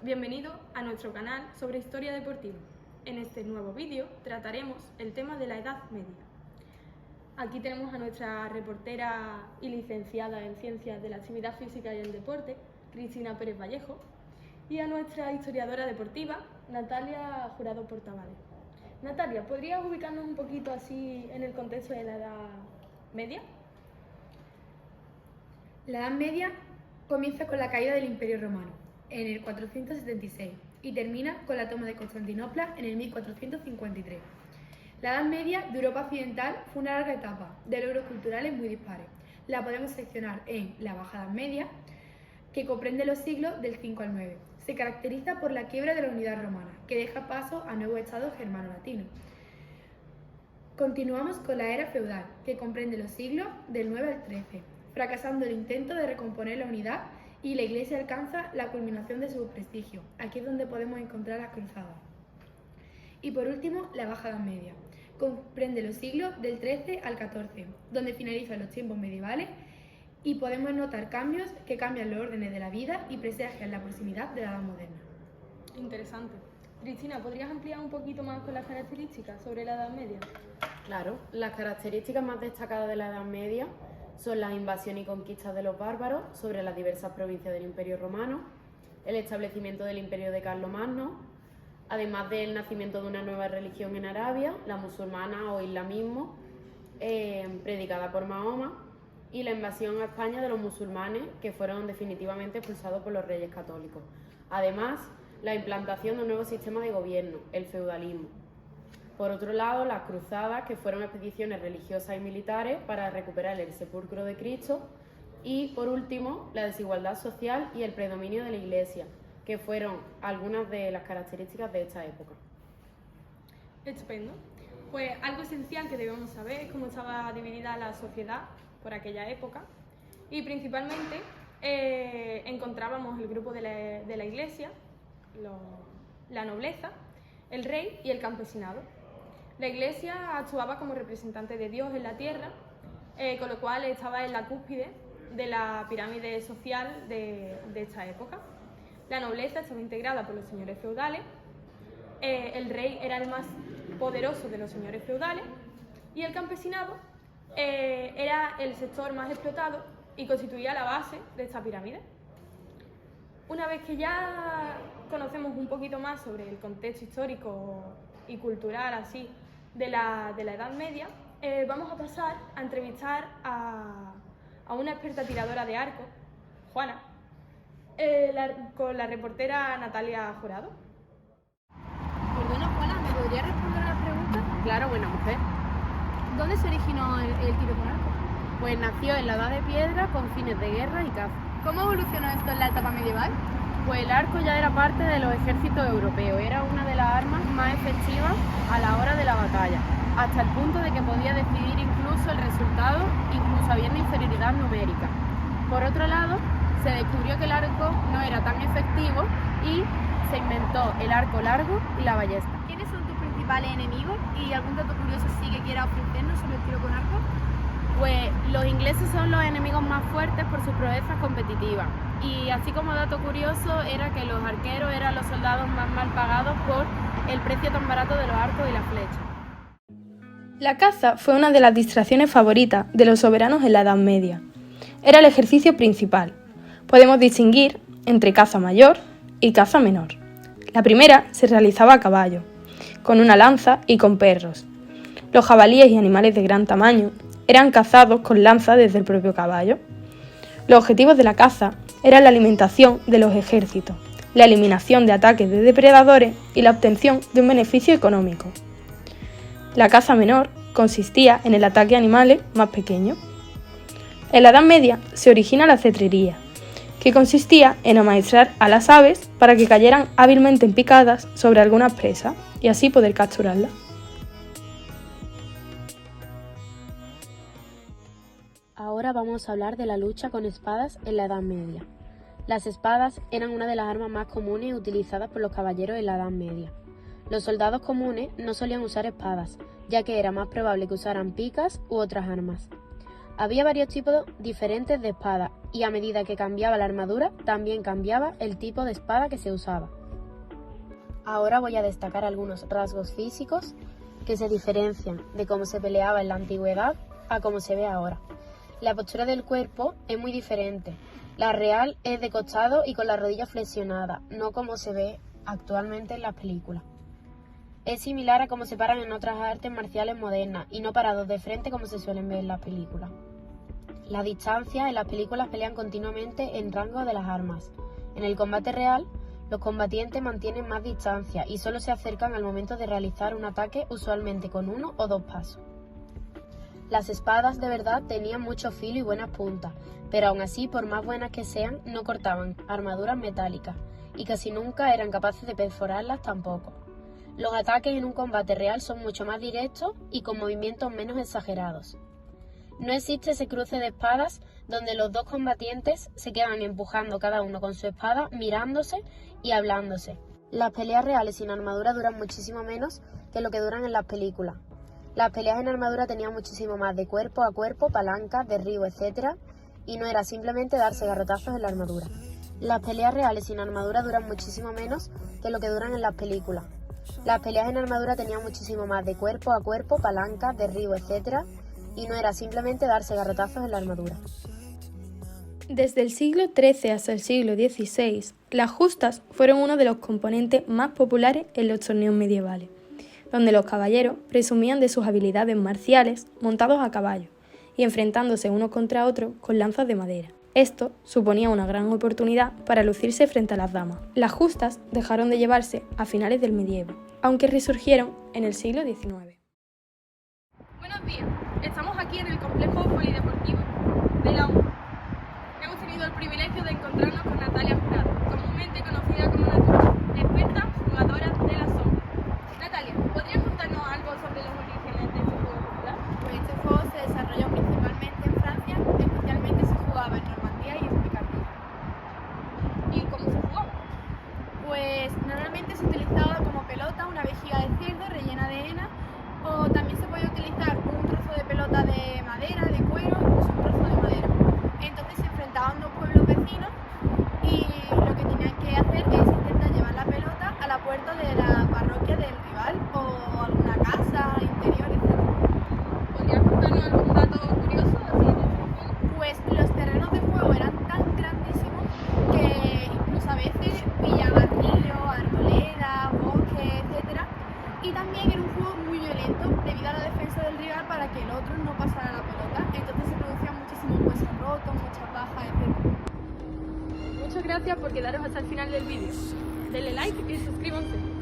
bienvenido a nuestro canal sobre historia deportiva. En este nuevo vídeo trataremos el tema de la Edad Media. Aquí tenemos a nuestra reportera y licenciada en Ciencias de la Actividad Física y el Deporte, Cristina Pérez Vallejo, y a nuestra historiadora deportiva, Natalia Jurado Portavales. Natalia, ¿podrías ubicarnos un poquito así en el contexto de la Edad Media? La Edad Media comienza con la caída del Imperio Romano en el 476 y termina con la toma de Constantinopla en el 1453. La Edad Media de Europa Occidental fue una larga etapa de logros culturales muy dispares. La podemos seccionar en la Baja Edad Media, que comprende los siglos del 5 al 9. Se caracteriza por la quiebra de la unidad romana, que deja paso a nuevos estados germano-latinos. Continuamos con la era feudal, que comprende los siglos del 9 al 13, fracasando el intento de recomponer la unidad, y la Iglesia alcanza la culminación de su prestigio. Aquí es donde podemos encontrar las cruzadas. Y por último, la Baja Edad Media. Comprende los siglos del 13 al 14, donde finalizan los tiempos medievales y podemos notar cambios que cambian los órdenes de la vida y presagian la proximidad de la Edad Moderna. Interesante. Cristina, ¿podrías ampliar un poquito más con las características sobre la Edad Media? Claro, las características más destacadas de la Edad Media son las invasiones y conquistas de los bárbaros sobre las diversas provincias del Imperio Romano, el establecimiento del Imperio de Carlomagno, además del nacimiento de una nueva religión en Arabia, la musulmana o islamismo, predicada por Mahoma, y la invasión a España de los musulmanes, que fueron definitivamente expulsados por los reyes católicos. Además, la implantación de un nuevo sistema de gobierno, el feudalismo. Por otro lado, las cruzadas, que fueron expediciones religiosas y militares para recuperar el sepulcro de Cristo. Y, por último, la desigualdad social y el predominio de la Iglesia, que fueron algunas de las características de esta época. Estupendo. Pues algo esencial que debemos saber es cómo estaba dividida la sociedad por aquella época. Y principalmente encontrábamos el grupo de la Iglesia, la nobleza, el rey y el campesinado. La Iglesia actuaba como representante de Dios en la tierra, con lo cual estaba en la cúspide de la pirámide social de esta época. La nobleza estaba integrada por los señores feudales, el rey era el más poderoso de los señores feudales y el campesinado era el sector más explotado y constituía la base de esta pirámide. Una vez que ya conocemos un poquito más sobre el contexto histórico y cultural así de la Edad Media, vamos a pasar a entrevistar a una experta tiradora de arco, Juana, con la reportera Natalia Jurado. Perdona, Juana, ¿me podría responder a la pregunta? Claro, buena mujer. ¿Dónde se originó el tiro con arco? Pues nació en la Edad de Piedra con fines de guerra y caza. ¿Cómo evolucionó esto en la etapa medieval? Pues el arco ya era parte de los ejércitos europeos, era una de las armas más efectivas a la hora de la batalla, hasta el punto de que podía decidir incluso el resultado, incluso habiendo inferioridad numérica. Por otro lado, se descubrió que el arco no era tan efectivo y se inventó el arco largo y la ballesta. ¿Quiénes son tus principales enemigos y algún dato curioso sí que quieras ofrecernos sobre el tiro con arco? Pues los ingleses son los enemigos más fuertes por sus proezas competitivas. Y así como dato curioso era que los arqueros eran los soldados más mal pagados por el precio tan barato de los arcos y las flechas. La caza fue una de las distracciones favoritas de los soberanos en la Edad Media. Era el ejercicio principal. Podemos distinguir entre caza mayor y caza menor. La primera se realizaba a caballo, con una lanza y con perros. Los jabalíes y animales de gran tamaño eran cazados con lanza desde el propio caballo. Los objetivos de la caza eran la alimentación de los ejércitos, la eliminación de ataques de depredadores y la obtención de un beneficio económico. La caza menor consistía en el ataque a animales más pequeños. En la Edad Media se origina la cetrería, que consistía en amaestrar a las aves para que cayeran hábilmente en picadas sobre algunas presas y así poder capturarlas. Ahora vamos a hablar de la lucha con espadas en la Edad Media. Las espadas eran una de las armas más comunes utilizadas por los caballeros en la Edad Media. Los soldados comunes no solían usar espadas, ya que era más probable que usaran picas u otras armas. Había varios tipos diferentes de espadas y a medida que cambiaba la armadura, también cambiaba el tipo de espada que se usaba. Ahora voy a destacar algunos rasgos físicos que se diferencian de cómo se peleaba en la antigüedad a cómo se ve ahora. La postura del cuerpo es muy diferente. La real es de costado y con la rodilla flexionada, no como se ve actualmente en las películas. Es similar a cómo se paran en otras artes marciales modernas y no parados de frente como se suelen ver en las películas. La distancia en las películas pelean continuamente en rango de las armas. En el combate real, los combatientes mantienen más distancia y solo se acercan al momento de realizar un ataque, usualmente con 1 o 2 pasos. Las espadas de verdad tenían mucho filo y buenas puntas, pero aún así, por más buenas que sean, no cortaban armaduras metálicas y casi nunca eran capaces de perforarlas tampoco. Los ataques en un combate real son mucho más directos y con movimientos menos exagerados. No existe ese cruce de espadas donde los dos combatientes se quedan empujando cada uno con su espada, mirándose y hablándose. Las peleas reales sin armadura duran muchísimo menos que lo que duran en las películas. Las peleas en armadura tenían muchísimo más de cuerpo a cuerpo, palancas, derribo, etc. Y no era simplemente darse garrotazos en la armadura. Las peleas reales sin armadura duran muchísimo menos que lo que duran en las películas. Las peleas en armadura tenían muchísimo más de cuerpo a cuerpo, palancas, derribo, etc. Y no era simplemente darse garrotazos en la armadura. Desde el siglo XIII hasta el siglo XVI, las justas fueron uno de los componentes más populares en los torneos medievales, donde los caballeros presumían de sus habilidades marciales montados a caballo y enfrentándose unos contra otros con lanzas de madera. Esto suponía una gran oportunidad para lucirse frente a las damas. Las justas dejaron de llevarse a finales del medievo, aunque resurgieron en el siglo XIX. Buenos días, estamos aquí en el complejo polideportivo de la U. Hemos tenido el privilegio de encontrarnos con Natalia Jurado, comúnmente conocida como Natucha, experta jugadora de la sombra. Natalia, ¿podrías contarnos algo sobre los orígenes de este juego popular? Pues este juego se desarrolló principalmente en Francia, especialmente se jugaba en Normandía y en Picardía. ¿Y cómo se jugaba? Pues normalmente se utilizaba como pelota una vejiga de cerdo rellena de hena, o también se podía utilizar un trozo de pelota de madera, de cuero, incluso un trozo de madera. Entonces se enfrentaban dos pueblos vecinos y lo que tenían que hacer es intentar llevar la pelota a la puerta de la parroquia del rival o alguna casa, interior, etc. ¿Podrías contarnos algún dato curioso así de este juego? Pues los terrenos de juego eran tan grandísimos que incluso a veces pillaban ríos, arboledas, bosques, etc. Y también era un juego muy violento debido a la defensa del rival para que el otro no pasara la pelota. Entonces se producían muchísimos huesos rotos, muchas bajas, etc. Muchas gracias por quedaros hasta el final del vídeo. Denle like y suscríbanse.